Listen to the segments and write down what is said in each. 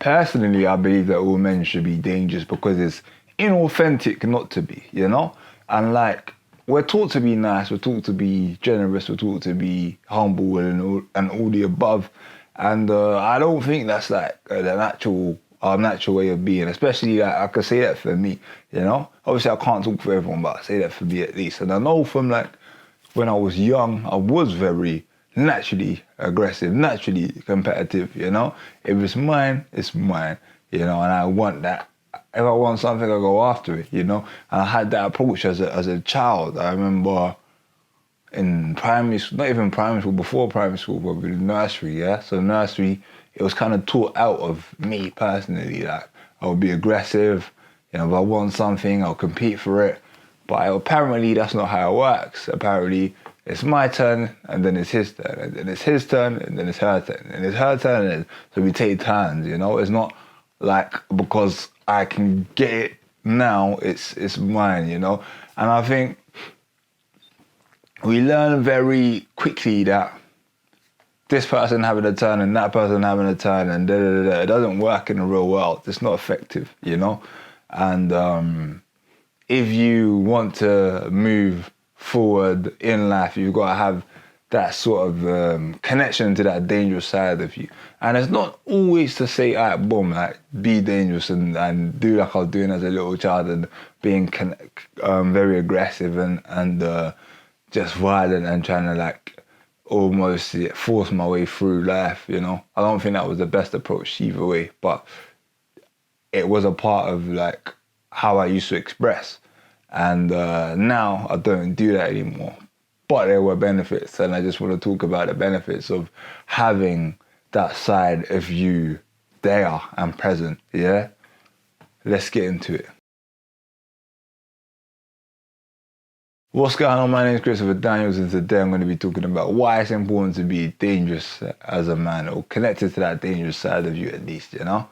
personally, I believe that all men should be dangerous because it's inauthentic not to be, you know? And like, we're taught to be nice, we're taught to be generous, we're taught to be humble and all the above. And I don't think that's like the natural way of being, especially like, I could say that for me, you know? Obviously, I can't talk for everyone, but I say that for me at least. And I know from like when I was young, I was very naturally aggressive, naturally competitive, you know? If it's mine, it's mine, you know? And I want that. If I want something, I go after it, you know? And I had that approach as a child. I remember in primary school, not even primary school, before primary school, but in nursery, yeah? So nursery, it was kind of taught out of me personally. Like, I would be aggressive, you know, if I want something, I'll compete for it. But apparently that's not how it works. Apparently it's my turn and then it's his turn, and then it's his turn and then it's her turn, and it's her turn, and so we take turns, you know? It's not like because I can get it now, it's mine, you know? And I think we learn very quickly that this person having a turn and that person having a turn and da-da-da-da, it doesn't work in the real world. It's not effective, you know? And if you want to move forward in life, you've got to have that sort of connection to that dangerous side of you. And it's not always to say, all right, boom, like, be dangerous and do like I was doing as a little child and being very aggressive and just violent and trying to like almost force my way through life, you know. I don't think that was the best approach either way, but it was a part of like how I used to express. And now I don't do that anymore. But there were benefits, and I just want to talk about the benefits of having that side of you there and present, yeah? Let's get into it. What's going on? My name is Christopher Daniels, and today I'm going to be talking about why it's important to be dangerous as a man, or connected to that dangerous side of you at least, you know?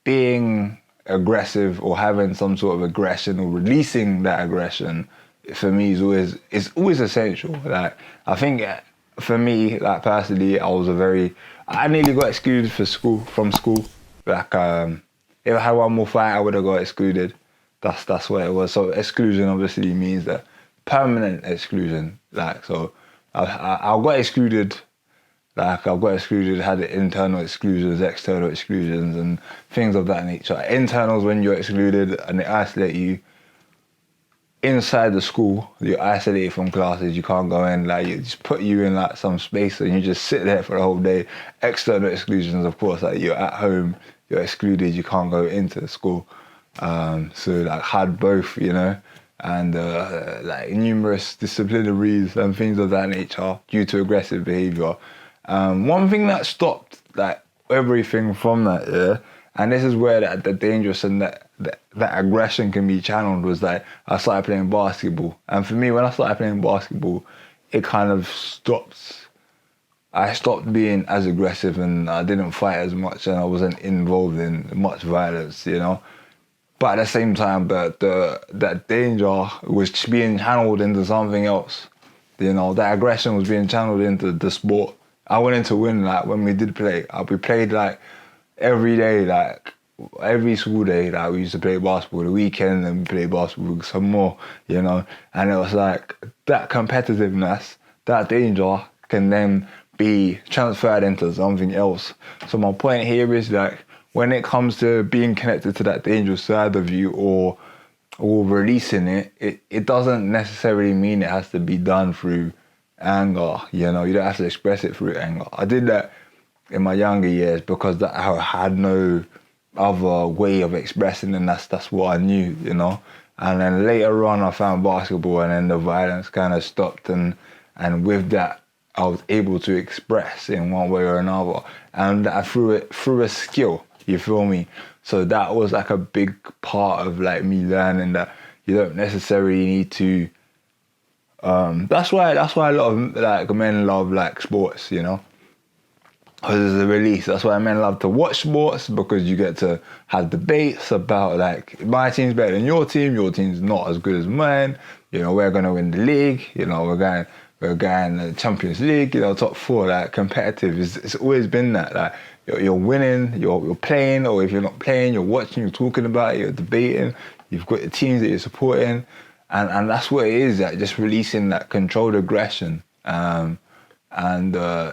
Being aggressive or having some sort of aggression or releasing that aggression, for me, is always essential. Like, I think for me, like personally, I nearly got excluded from school. Like, if I had one more fight, I would have got excluded. That's what it was. So exclusion obviously means that permanent exclusion. Like, so I got excluded. Like, I got excluded, had internal exclusions, external exclusions, and things of that nature. Internals, when you're excluded and they isolate you inside the school, you're isolated from classes, you can't go in, like, you just put you in like some space and you just sit there for the whole day. External exclusions, of course, like you're at home, you're excluded, you can't go into the school. So like had both, you know, and like numerous disciplinaries and things of that nature due to aggressive behaviour. One thing that stopped like everything from that, yeah, and this is where the dangerous and that aggression can be channeled, was like I started playing basketball. And for me, when I started playing basketball, it kind of I stopped being as aggressive and I didn't fight as much and I wasn't involved in much violence, you know. But at the same time, that danger was being channeled into something else. You know, that aggression was being channeled into the sport. I wanted to win, like, when we did play. We played, like, every day, like, every school day. Like, we used to play basketball the weekend and we played basketball some more, you know. And it was like, that competitiveness, that danger can then be transferred into something else. So my point here is, like, when it comes to being connected to that dangerous side of you or releasing it doesn't necessarily mean it has to be done through anger, you know. You don't have to express it through anger. I did that in my younger years because I had no other way of expressing, and that's what I knew, you know. And then later on I found basketball and then the violence kind of stopped, and with that I was able to express in one way or another, and I through a skill. You feel me? So that was like a big part of like me learning that you don't necessarily need to. That's why a lot of like men love like sports, you know, because it's a release. That's why men love to watch sports, because you get to have debates about like, my team's better than your team's not as good as mine. You know, we're gonna win the league. You know, we're going the Champions League. You know, top four. Like, competitive. It's always been that. Like, you're winning, you're playing, or if you're not playing, you're watching, you're talking about it, you're debating, you've got the teams that you're supporting, and that's what it is, like just releasing that controlled aggression. And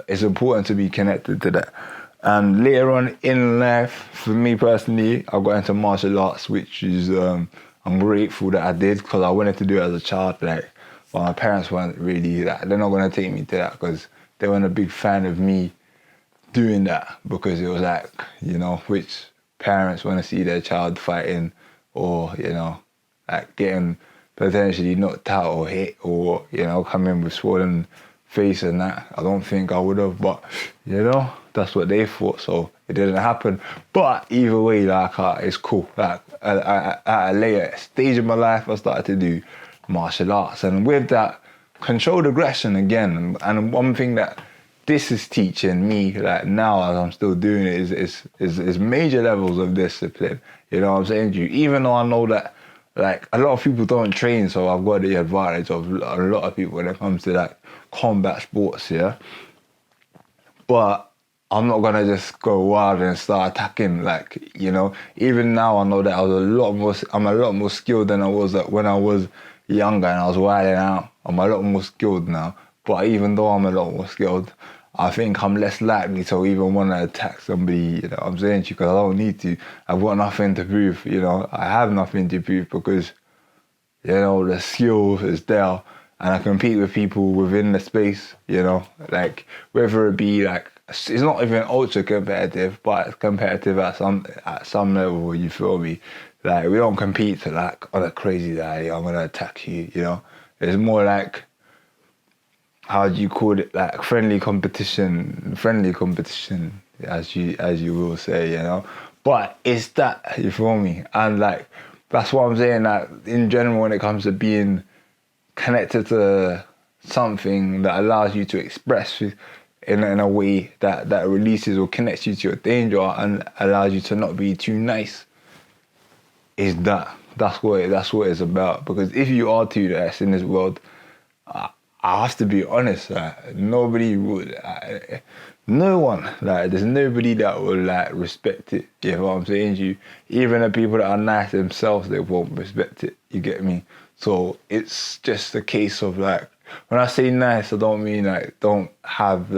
it's important to be connected to that. And later on in life, for me personally, I got into martial arts, which is I'm grateful that I did, because I wanted to do it as a child. Like, but my parents weren't really that. They're not gonna take me to that because they weren't a big fan of me doing that, because it was like, you know, which parents want to see their child fighting, or, you know, like getting potentially knocked out or hit, or, you know, coming with swollen face and that. I don't think I would have, but, you know, that's what they thought, so it didn't happen. But either way, like, it's cool. Like, at a later stage of my life, I started to do martial arts, and with that, controlled aggression again. And one thing that this is teaching me, like now as I'm still doing it, is major levels of discipline. You know what I'm saying to you? Even though I know that, like, a lot of people don't train, so I've got the advantage of a lot of people when it comes to, like, combat sports, yeah? But I'm not gonna just go wild and start attacking, like, you know? Even now I know that I'm a lot more skilled than I was when I was younger and I was wilding out. I'm a lot more skilled now. But even though I'm a lot more skilled, I think I'm less likely to even want to attack somebody, you know what I'm saying to you, because I don't need to. I've got nothing to prove, you know. I have nothing to prove because, you know, the skill is there, and I compete with people within the space, you know. Like, whether it be, like, it's not even ultra competitive, but it's competitive at some level, you feel me? Like, we don't compete to, like, on a crazy day, I'm going to attack you, you know. It's more like, how do you call it, like friendly competition, as you will say, you know. But it's that, you feel me? And like, that's what I'm saying, that in general, when it comes to being connected to something that allows you to express in a way that releases or connects you to your danger and allows you to not be too nice, is that's what it's about. Because if you are too nice in this world, I have to be honest, like, nobody would, no one, like, there's nobody that will, like, respect it, you know what I'm saying to you? Even the people that are nice themselves, they won't respect it, you get me? So it's just a case of, like, when I say nice, I don't mean, like, don't have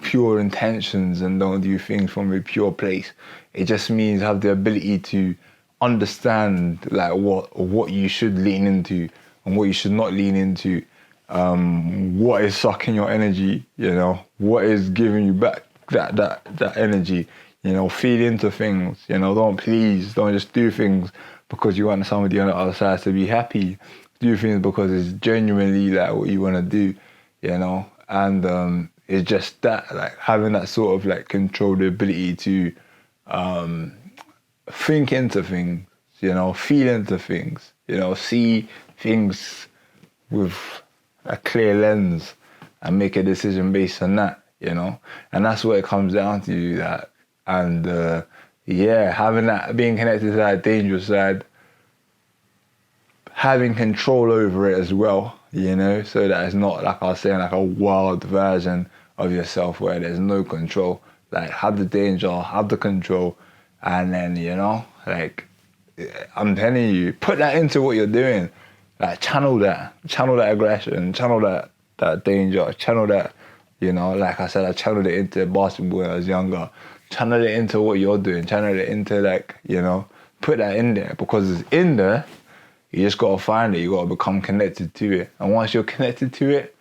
pure intentions and don't do things from a pure place. It just means have the ability to understand, like, what you should lean into and what you should not lean into. What is sucking your energy, you know, what is giving you back that energy, you know. Feed into things, you know. Don't just do things because you want somebody on the other side to be happy. Do things because it's genuinely, like, what you want to do, you know. And it's just that, like, having that sort of, like, control, the ability to think into things, you know, feel into things, you know, see things with a clear lens and make a decision based on that, you know. And that's what it comes down to, that. And yeah, having that, being connected to that dangerous side, having control over it as well, you know, so that it's not, like I was saying, like a wild version of yourself where there's no control. Like, have the danger, have the control, and then, you know, like, I'm telling you, put that into what you're doing. Like, channel that aggression, channel that danger, channel that, you know, like I said, I channeled it into basketball when I was younger. Channel it into what you're doing, channel it into, like, you know, put that in there, because it's in there. You just gotta find it, you gotta become connected to it. And once you're connected to it,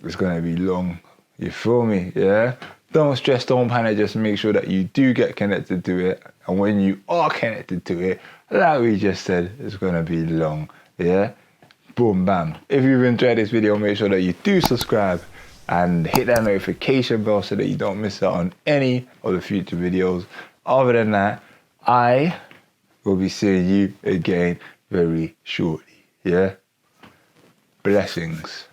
it's gonna be long. You feel me? Yeah? Don't stress, don't panic, just make sure that you do get connected to it. And when you are connected to it, like we just said, it's gonna be long. Yeah? Boom, bam. If you've enjoyed this video, make sure that you do subscribe and hit that notification bell so that you don't miss out on any of the future videos. Other than that, I will be seeing you again very shortly. Yeah? Blessings.